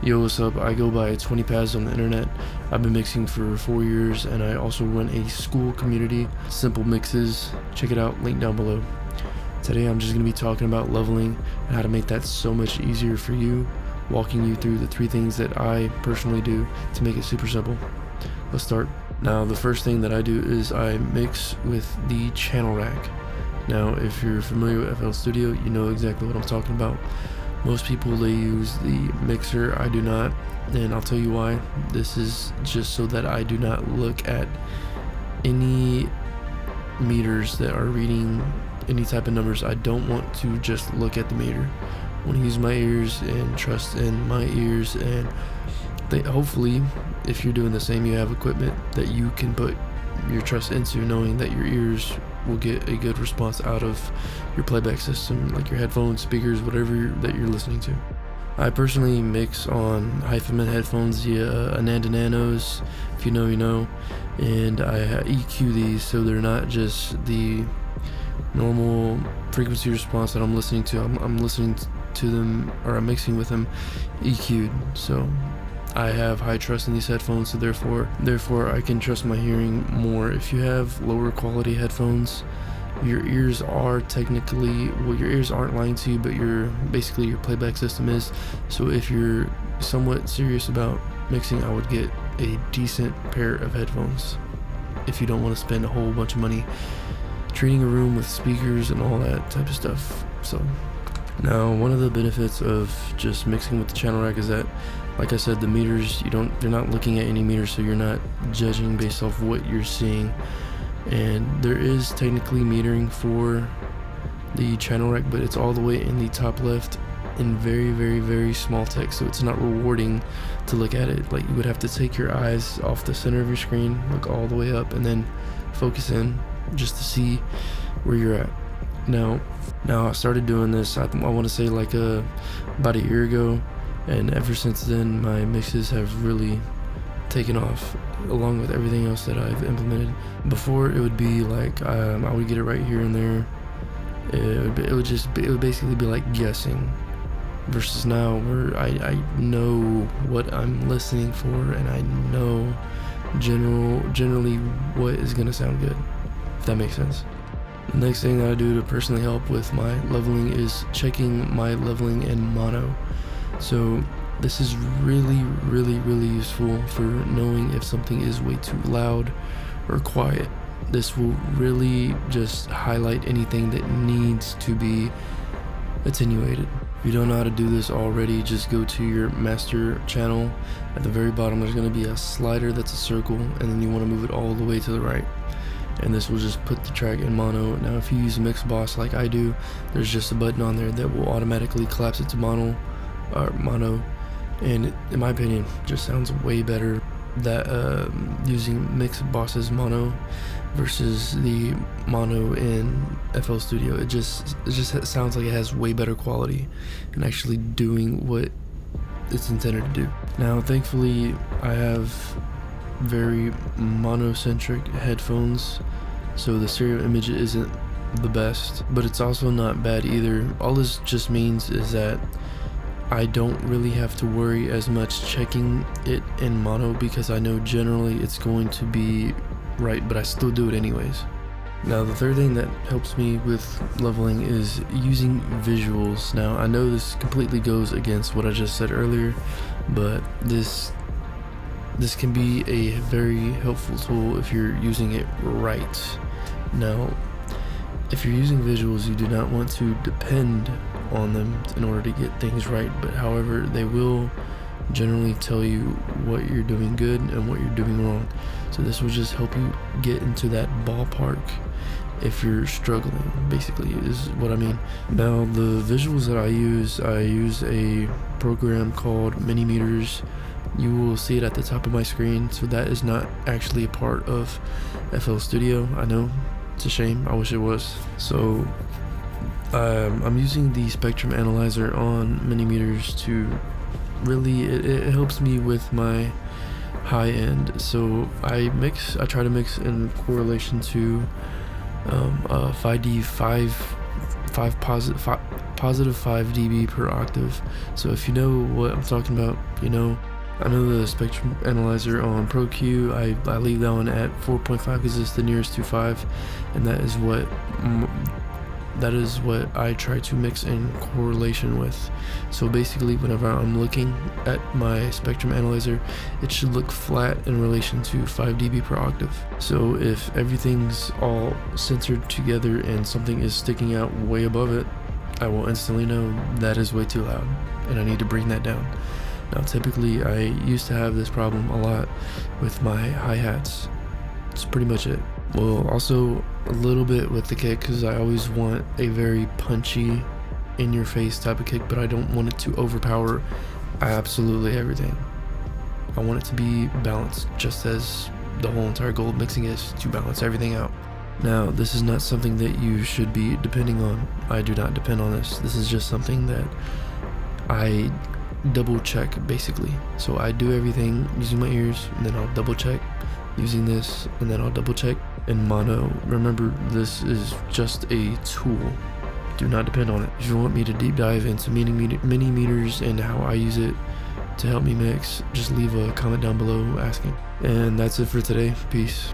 Yo, what's up? I go by 20 Pads on the internet. I've been mixing for 4 years, and I also run a school community, Simple Mixes. Check it out, link down below. Today I'm just going to be talking about leveling and how to make that so much easier for you, walking you through the 3 things that I personally do to make it super simple. Let's start. Now, the first thing that I do is I mix with the channel rack. Now, if you're familiar with FL Studio, you know exactly what I'm talking about. Most people, they use the mixer. I do not, and I'll tell you why. This is just so that I do not look at any meters that are reading any type of numbers. I don't want to just look at the meter. I want to use my ears and trust in my ears, and hopefully, if you're doing the same, you have equipment that you can put your trust into, knowing that your ears will get a good response out of your playback system, like your headphones, speakers, whatever that you're listening to. I personally mix on Hyphaman headphones via Ananda Nanos. If you know, you know. And I EQ these so they're not just the normal frequency response that I'm listening to. I'm listening to them, or I'm mixing with them EQ'd. So I have high trust in these headphones, so therefore I can trust my hearing more. If you have lower quality headphones, your ears are technically, well, your ears aren't lying to you, but your playback system is. So if you're somewhat serious about mixing, I would get a decent pair of headphones if you don't want to spend a whole bunch of money treating a room with speakers and all that type of stuff. So now, one of the benefits of just mixing with the channel rack is that, like I said, the meters, you're not looking at any meters, so you're not judging based off what you're seeing. And there is technically metering for the channel rack, but it's all the way in the top left in very, very, very small text, so it's not rewarding to look at it. Like, you would have to take your eyes off the center of your screen, look all the way up, and then focus in just to see where you're at. Now I started doing this, I want to say like about a year ago, and ever since then my mixes have really taken off, along with everything else that I've implemented. Before, it would be like I would get it right here and there. It would basically be like guessing, versus now where I know what I'm listening for, and I know generally what is gonna sound good, if that makes sense. The next thing that I do to personally help with my leveling is checking my leveling in mono. So this is really, really, really useful for knowing if something is way too loud or quiet. This will really just highlight anything that needs to be attenuated. If you don't know how to do this already, just go to your master channel. At the very bottom, there's going to be a slider that's a circle, and then you want to move it all the way to the right. And this will just put the track in mono. Now, if you use Mixbox like I do, there's just a button on there that will automatically collapse it to mono, and in my opinion, just sounds way better that using Mixbox's mono versus the mono in FL Studio. It just sounds like it has way better quality and actually doing what it's intended to do. Now, thankfully, I have very monocentric headphones, so the stereo image isn't the best, but it's also not bad either. All this just means is that I don't really have to worry as much checking it in mono, because I know generally it's going to be right, but I still do it anyways. Now, the third thing that helps me with leveling is using visuals. Now, I know this completely goes against what I just said earlier, but this can be a very helpful tool if you're using it right. Now, if you're using visuals, you do not want to depend on them in order to get things right, but however, they will generally tell you what you're doing good and what you're doing wrong. So this will just help you get into that ballpark if you're struggling, basically, is what I mean. Now, the visuals that I use a program called Minimeters. You will see it at the top of my screen, so that is not actually a part of FL Studio. I know, it's a shame, I wish it was. So I'm using the spectrum analyzer on Minimeters to really, it helps me with my high end. So I try to mix in correlation to 5D 5 positive 5 dB per octave. So if you know what I'm talking about, you know. I know the spectrum analyzer on ProQ, I leave that one at 4.5 because it's the nearest to 5, and that is what I try to mix in correlation with. So basically, whenever I'm looking at my spectrum analyzer, it should look flat in relation to 5 dB per octave. So if everything's all centered together and something is sticking out way above it, I will instantly know that is way too loud and I need to bring that down. Now typically I used to have this problem a lot with my hi-hats. That's pretty much it. Well, also a little bit with the kick, because I always want a very punchy, in-your-face type of kick, but I don't want it to overpower absolutely everything. I want it to be balanced, just as the whole entire goal of mixing is to balance everything out. Now, this is not something that you should be depending on. I do not depend on this. This is just something that I double check basically. So I do everything using my ears, and then I'll double check using this, and then I'll double check in mono. Remember, this is just a tool. Do not depend on it. If you want me to deep dive into mini meters and how I use it to help me mix, just leave a comment down below asking. And that's it for today. Peace.